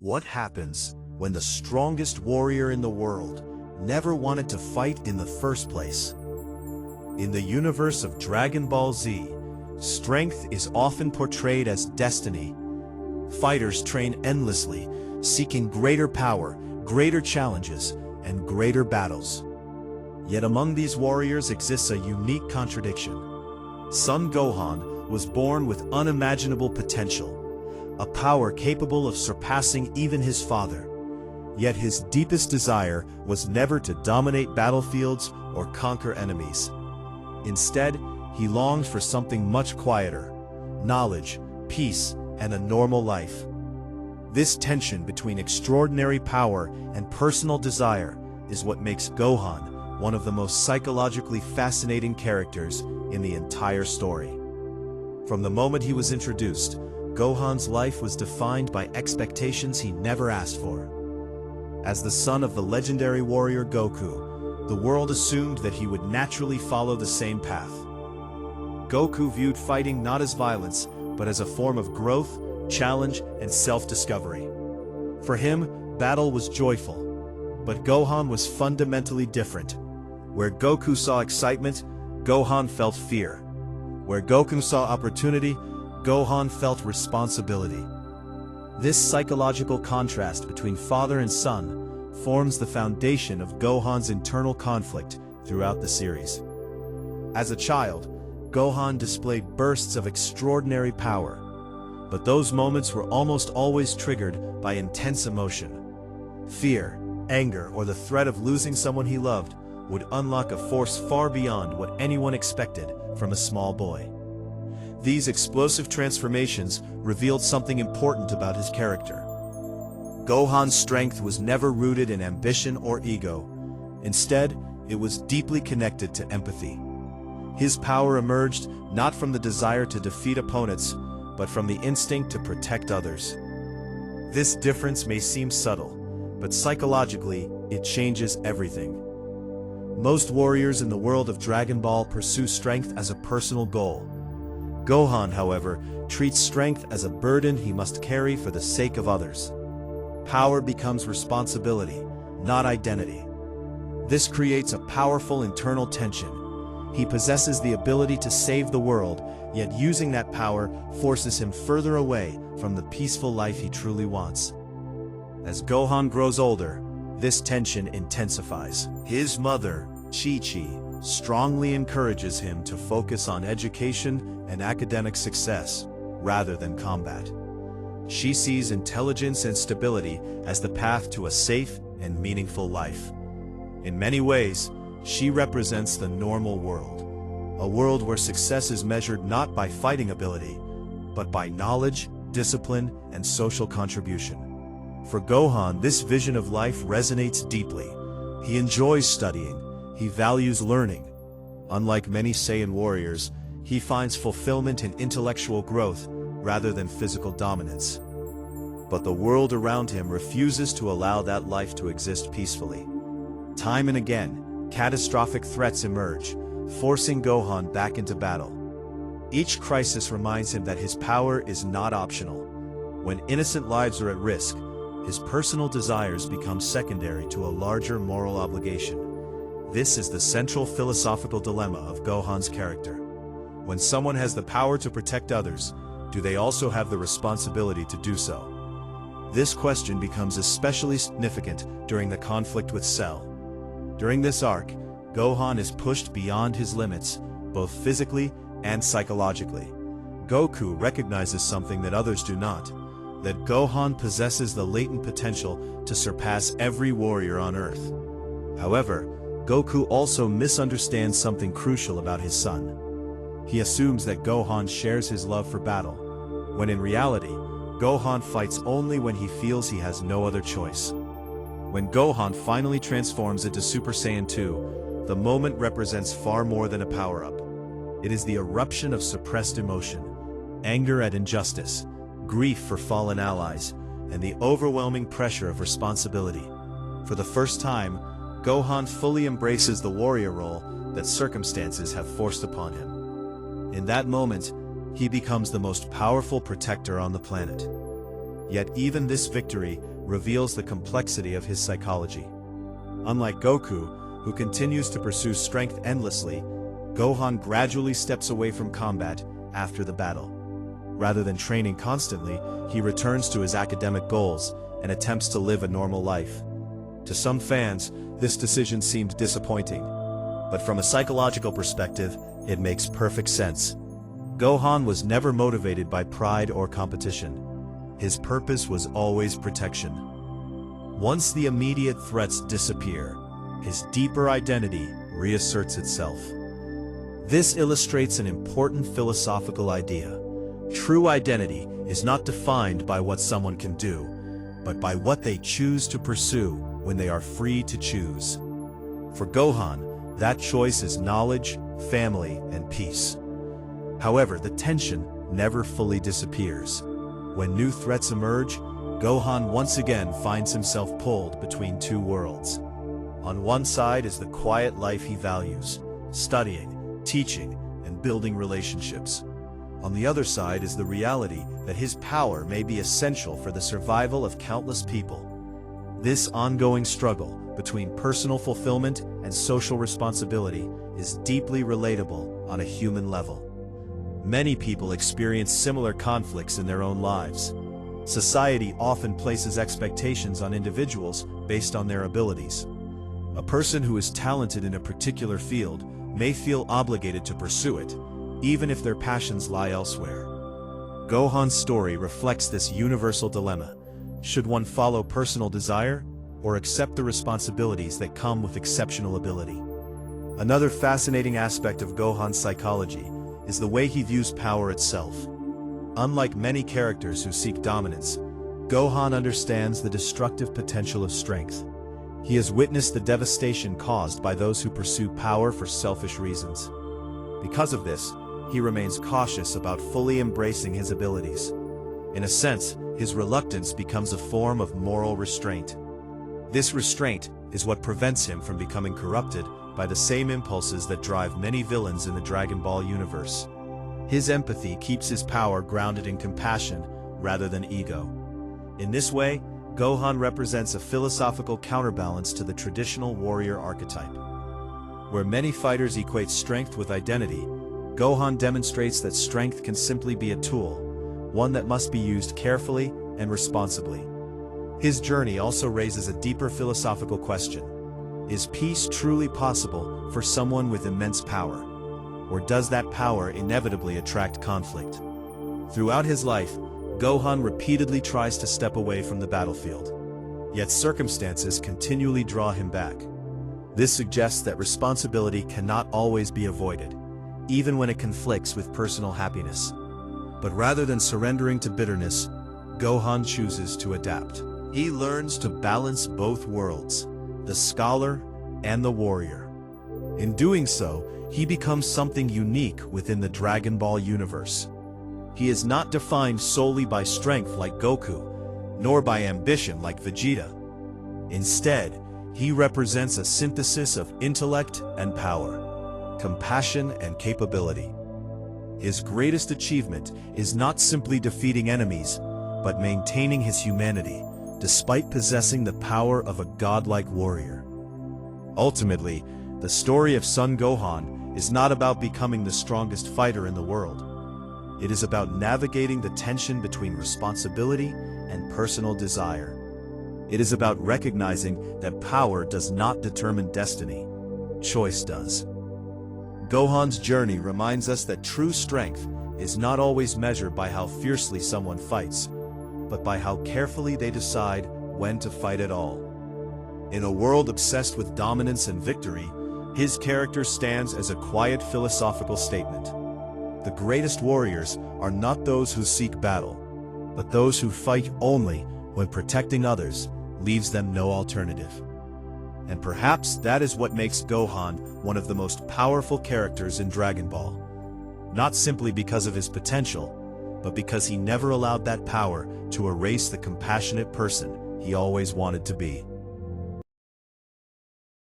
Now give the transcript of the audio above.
What happens when the strongest warrior in the world never wanted to fight in the first place? In the universe of Dragon Ball Z, strength is often portrayed as destiny. Fighters train endlessly, seeking greater power, greater challenges, and greater battles. Yet among these warriors exists a unique contradiction. Son Gohan was born with unimaginable potential, a power capable of surpassing even his father. Yet his deepest desire was never to dominate battlefields or conquer enemies. Instead, he longed for something much quieter: knowledge, peace, and a normal life. This tension between extraordinary power and personal desire is what makes Gohan one of the most psychologically fascinating characters in the entire story. From the moment he was introduced, Gohan's life was defined by expectations he never asked for. As the son of the legendary warrior Goku, the world assumed that he would naturally follow the same path. Goku viewed fighting not as violence, but as a form of growth, challenge, and self-discovery. For him, battle was joyful, but Gohan was fundamentally different. Where Goku saw excitement, Gohan felt fear. Where Goku saw opportunity, Gohan felt responsibility. This psychological contrast between father and son forms the foundation of Gohan's internal conflict throughout the series. As a child, Gohan displayed bursts of extraordinary power, but those moments were almost always triggered by intense emotion. Fear, anger, or the threat of losing someone he loved would unlock a force far beyond what anyone expected from a small boy. These explosive transformations revealed something important about his character. Gohan's strength was never rooted in ambition or ego. Instead, it was deeply connected to empathy. His power emerged not from the desire to defeat opponents, but from the instinct to protect others. This difference may seem subtle, but psychologically, it changes everything. Most warriors in the world of Dragon Ball pursue strength as a personal goal. Gohan, however, treats strength as a burden he must carry for the sake of others. Power becomes responsibility, not identity. This creates a powerful internal tension. He possesses the ability to save the world, yet using that power forces him further away from the peaceful life he truly wants. As Gohan grows older, this tension intensifies. His mother, Chi-Chi, strongly encourages him to focus on education and academic success, rather than combat. She sees intelligence and stability as the path to a safe and meaningful life. In many ways, she represents the normal world, a world where success is measured not by fighting ability, but by knowledge, discipline, and social contribution. For Gohan, this vision of life resonates deeply. He enjoys studying. He values learning. Unlike many Saiyan warriors, he finds fulfillment in intellectual growth rather than physical dominance. But the world around him refuses to allow that life to exist peacefully. Time and again, catastrophic threats emerge, forcing Gohan back into battle. Each crisis reminds him that his power is not optional. When innocent lives are at risk, his personal desires become secondary to a larger moral obligation. This is the central philosophical dilemma of Gohan's character. When someone has the power to protect others, do they also have the responsibility to do so? This question becomes especially significant during the conflict with Cell. During this arc, Gohan is pushed beyond his limits, both physically and psychologically. Goku recognizes something that others do not, that Gohan possesses the latent potential to surpass every warrior on Earth. However, Goku also misunderstands something crucial about his son. He assumes that Gohan shares his love for battle, when in reality, Gohan fights only when he feels he has no other choice. When Gohan finally transforms into Super Saiyan 2, the moment represents far more than a power-up. It is the eruption of suppressed emotion, anger at injustice, grief for fallen allies, and the overwhelming pressure of responsibility. For the first time, Gohan fully embraces the warrior role that circumstances have forced upon him. In that moment, he becomes the most powerful protector on the planet. Yet even this victory reveals the complexity of his psychology. Unlike Goku, who continues to pursue strength endlessly, Gohan gradually steps away from combat after the battle. Rather than training constantly, he returns to his academic goals and attempts to live a normal life. To some fans, this decision seemed disappointing, but from a psychological perspective, it makes perfect sense. Gohan was never motivated by pride or competition. His purpose was always protection. Once the immediate threats disappear, his deeper identity reasserts itself. This illustrates an important philosophical idea. True identity is not defined by what someone can do, but by what they choose to pursue when they are free to choose. For Gohan, that choice is knowledge, family, and peace. However, the tension never fully disappears. When new threats emerge, Gohan once again finds himself pulled between two worlds. On one side is the quiet life he values, studying, teaching, and building relationships. On the other side is the reality that his power may be essential for the survival of countless people. This ongoing struggle between personal fulfillment and social responsibility is deeply relatable on a human level. Many people experience similar conflicts in their own lives. Society often places expectations on individuals based on their abilities. A person who is talented in a particular field may feel obligated to pursue it, even if their passions lie elsewhere. Gohan's story reflects this universal dilemma. Should one follow personal desire, or accept the responsibilities that come with exceptional ability? Another fascinating aspect of Gohan's psychology is the way he views power itself. Unlike many characters who seek dominance, Gohan understands the destructive potential of strength. He has witnessed the devastation caused by those who pursue power for selfish reasons. Because of this, he remains cautious about fully embracing his abilities. In a sense, his reluctance becomes a form of moral restraint. This restraint is what prevents him from becoming corrupted by the same impulses that drive many villains in the Dragon Ball universe. His empathy keeps his power grounded in compassion rather than ego. In this way, Gohan represents a philosophical counterbalance to the traditional warrior archetype. Where many fighters equate strength with identity, Gohan demonstrates that strength can simply be a tool, one that must be used carefully and responsibly. His journey also raises a deeper philosophical question. Is peace truly possible for someone with immense power? Or does that power inevitably attract conflict? Throughout his life, Gohan repeatedly tries to step away from the battlefield. Yet circumstances continually draw him back. This suggests that responsibility cannot always be avoided, even when it conflicts with personal happiness. But rather than surrendering to bitterness, Gohan chooses to adapt. He learns to balance both worlds, the scholar and the warrior. In doing so, he becomes something unique within the Dragon Ball universe. He is not defined solely by strength like Goku, nor by ambition like Vegeta. Instead, he represents a synthesis of intellect and power, compassion and capability. His greatest achievement is not simply defeating enemies, but maintaining his humanity, despite possessing the power of a godlike warrior. Ultimately, the story of Son Gohan is not about becoming the strongest fighter in the world. It is about navigating the tension between responsibility and personal desire. It is about recognizing that power does not determine destiny, choice does. Gohan's journey reminds us that true strength is not always measured by how fiercely someone fights, but by how carefully they decide when to fight at all. In a world obsessed with dominance and victory, his character stands as a quiet philosophical statement. The greatest warriors are not those who seek battle, but those who fight only when protecting others leaves them no alternative. And perhaps that is what makes Gohan one of the most powerful characters in Dragon Ball. Not simply because of his potential, but because he never allowed that power to erase the compassionate person he always wanted to be.